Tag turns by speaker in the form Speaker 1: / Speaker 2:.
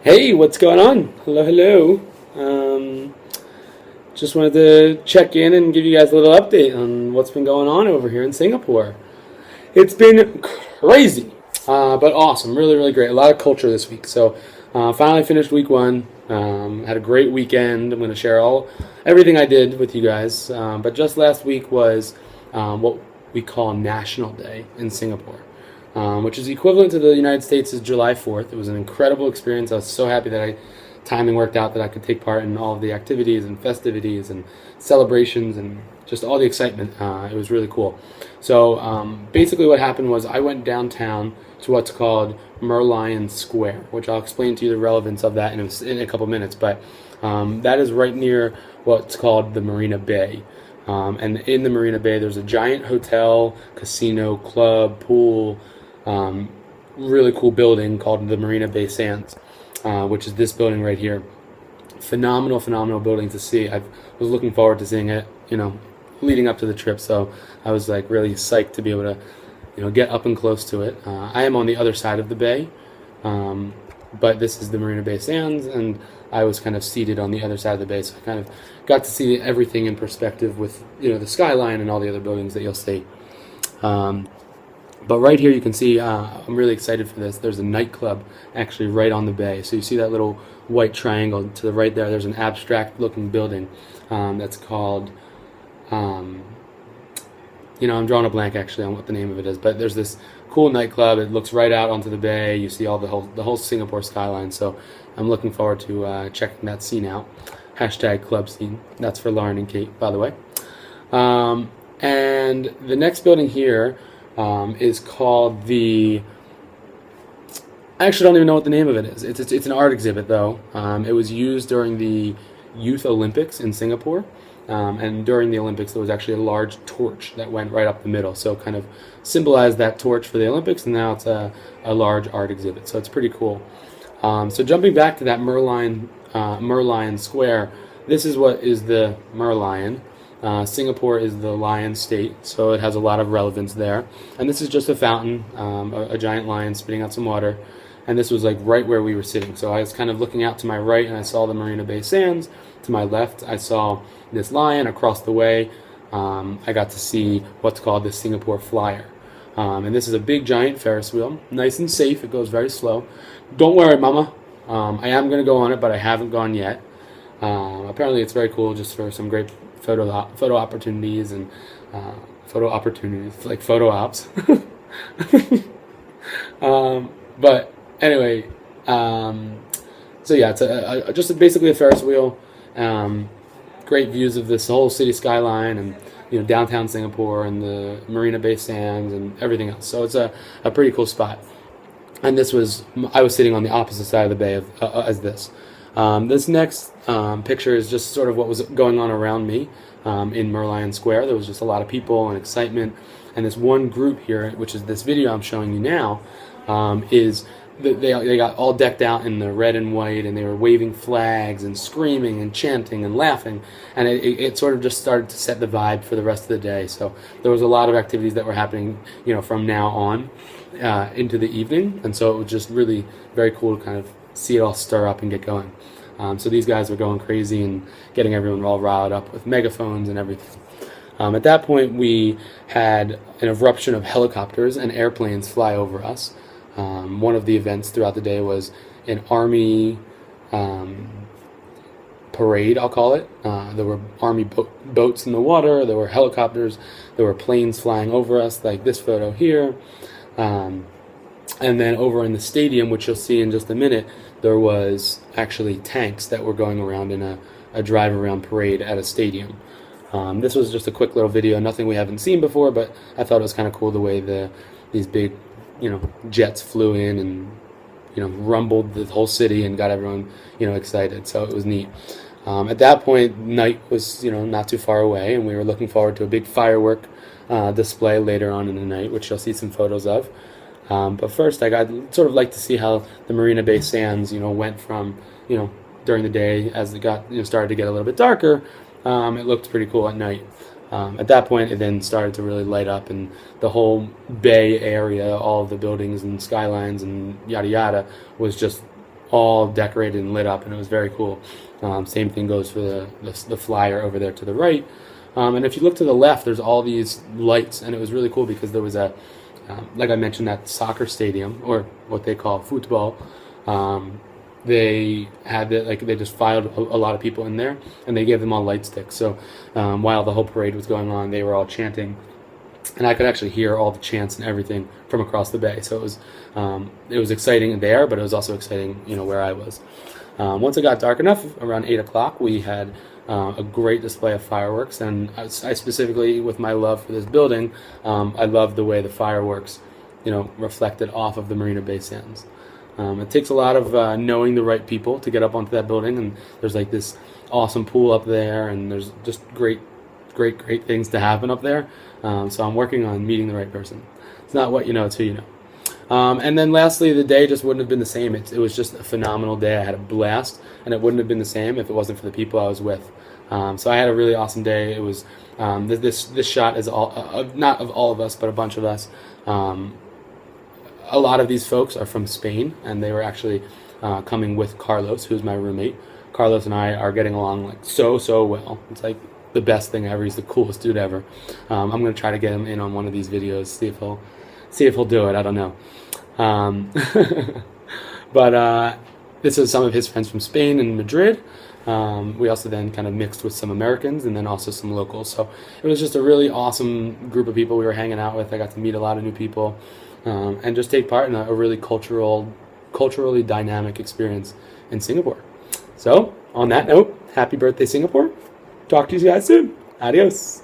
Speaker 1: Hey, what's going on? Hello, hello. Um, just wanted to check in and give you guys a little update on what's been going on over here in Singapore. It's been crazy, but awesome. Really, really great. A lot of culture this week. So, finally finished week one. Had a great weekend. I'm going to share everything I did with you guys. But just last week was what we call National Day in Singapore, which is equivalent to the United States' July 4th. It was an incredible experience. I was so happy that timing worked out that I could take part in all of the activities and festivities and celebrations and just all the excitement. It was really cool. So basically what happened was I went downtown to what's called Merlion Square, which I'll explain to you the relevance of that in a couple minutes. But that is right near what's called the Marina Bay. And in the Marina Bay, there's a giant hotel, casino, club, pool, really cool building called the Marina Bay Sands, which is this building right here. Phenomenal, phenomenal building to see. I was looking forward to seeing it, leading up to the trip. So I was like really psyched to be able to, get up and close to it. I am on the other side of the bay, but this is the Marina Bay Sands, and I was kind of seated on the other side of the bay, so I kind of got to see everything in perspective with the skyline and all the other buildings that you'll see. But right here you can see, I'm really excited for this. There's a nightclub actually right on the bay. So you see that little white triangle to the right there. There's an abstract looking building that's called, I'm drawing a blank actually on what the name of it is. But there's this cool nightclub. It looks right out onto the bay. You see all the whole Singapore skyline. So I'm looking forward to checking that scene out. Hashtag club scene. That's for Lauren and Kate, by the way. And the next building here is called I actually don't even know what the name of it is. It's an art exhibit though. It was used during the Youth Olympics in Singapore, and during the Olympics there was actually a large torch that went right up the middle, so kind of symbolized that torch for the Olympics, and now it's a large art exhibit, so it's pretty cool. So jumping back to that Merlion Square, this is what is the Merlion. Singapore is the lion state, so it has a lot of relevance there. And this is just a fountain, a giant lion spitting out some water. And this was like right where we were sitting. So I was kind of looking out to my right and I saw the Marina Bay Sands. To my left, I saw this lion. Across the way, I got to see what's called the Singapore Flyer. And this is a big giant Ferris wheel, nice and safe. It goes very slow. Don't worry, Mama. I am going to go on it, but I haven't gone yet. Apparently it's very cool, just for some great photo opportunities and like photo ops. But anyway, so yeah, it's just basically a Ferris wheel. Great views of this whole city skyline and downtown Singapore and the Marina Bay Sands and everything else. So it's a pretty cool spot. And I was sitting on the opposite side of the bay as this. This next picture is just sort of what was going on around me in Merlion Square. There was just a lot of people and excitement, and this one group here, which is this video I'm showing you now, they got all decked out in the red and white, and they were waving flags and screaming and chanting and laughing, and it sort of just started to set the vibe for the rest of the day. So there was a lot of activities that were happening from now on into the evening, and so it was just really very cool to kind of see it all stir up and get going. So these guys were going crazy and getting everyone all riled up with megaphones and everything. At that point, we had an eruption of helicopters and airplanes fly over us. One of the events throughout the day was an army parade, I'll call it. There were army boats in the water, there were helicopters, there were planes flying over us, like this photo here. And then over in the stadium, which you'll see in just a minute, there was actually tanks that were going around in a drive-around parade at a stadium. This was just a quick little video, nothing we haven't seen before, but I thought it was kind of cool the way these big, jets flew in and, rumbled the whole city and got everyone, excited. So it was neat. At that point, night was, not too far away, and we were looking forward to a big firework display later on in the night, which you'll see some photos of. But first, I'd sort of like to see how the Marina Bay Sands, went from, during the day as it got, started to get a little bit darker. It looked pretty cool at night. At that point, it then started to really light up, and the whole bay area, all of the buildings and skylines and yada yada, was just all decorated and lit up, and it was very cool. Same thing goes for the flyer over there to the right. And if you look to the left, there's all these lights, and it was really cool because there was like I mentioned, that soccer stadium, or what they call football. They had they just filed a lot of people in there, and they gave them all light sticks. So while the whole parade was going on, they were all chanting, and I could actually hear all the chants and everything from across the bay. So it was exciting there, but it was also exciting, where I was. Once it got dark enough, around 8 o'clock, we had a great display of fireworks, and I specifically, with my love for this building, I love the way the fireworks, reflected off of the Marina Bay Sands. It takes a lot of knowing the right people to get up onto that building, and there's like this awesome pool up there, and there's just great things to happen up there. So I'm working on meeting the right person. It's not what you know, it's who you know. And then lastly, the day just wouldn't have been the same. It was just a phenomenal day. I had a blast, and it wouldn't have been the same if it wasn't for the people I was with. So I had a really awesome day. It was this shot is not of all of us, but a bunch of us. A lot of these folks are from Spain, and they were actually coming with Carlos, who's my roommate. Carlos and I are getting along like so well. It's like the best thing ever. He's the coolest dude ever. I'm gonna try to get him in on one of these videos, see if he'll do it. I don't know. But this is some of his friends from Spain and Madrid. We also then kind of mixed with some Americans and then also some locals. So it was just a really awesome group of people we were hanging out with. I got to meet a lot of new people. And just take part in a really culturally dynamic experience in Singapore. So, on that note, happy birthday, Singapore. Talk to you guys soon. Adios.